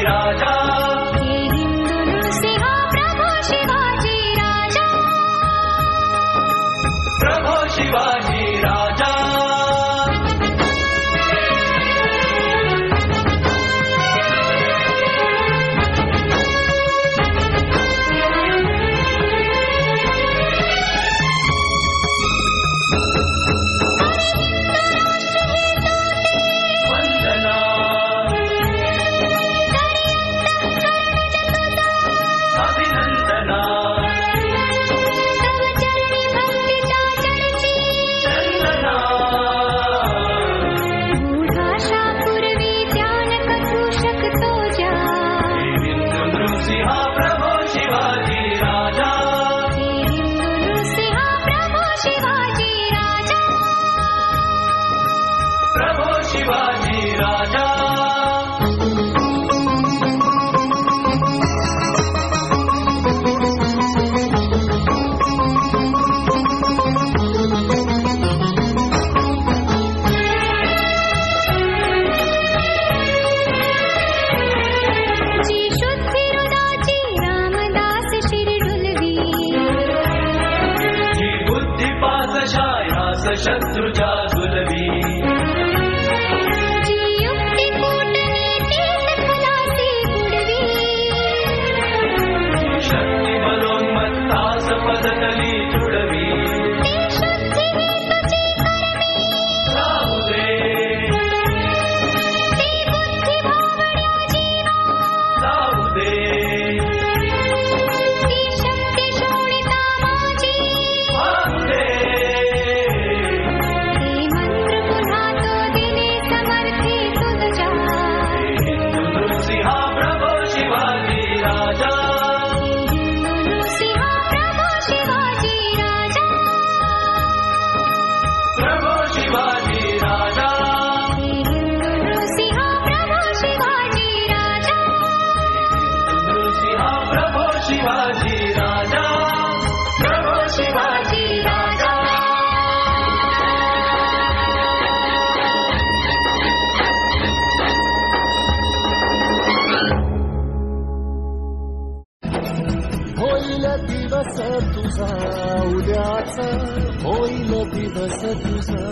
राजा, हे हिंदू नृसिंह प्रभो शिवाजी राजा, प्रभो शिवाजी राजा. शत्रुजा गुलवी जी युक्ती कूटनीतीत खलासी गुडवी, शक्ती बलोन्मत्तास पदतली तुडवी, ती शुद्धी तुझी करमी राहू दे, ती बुद्धी भावड्या जीवा राहू दे, ती शक्ती शोणिता माझी राहू दे. दिवस तुझा उद्याचा होईल दिवस तुझा.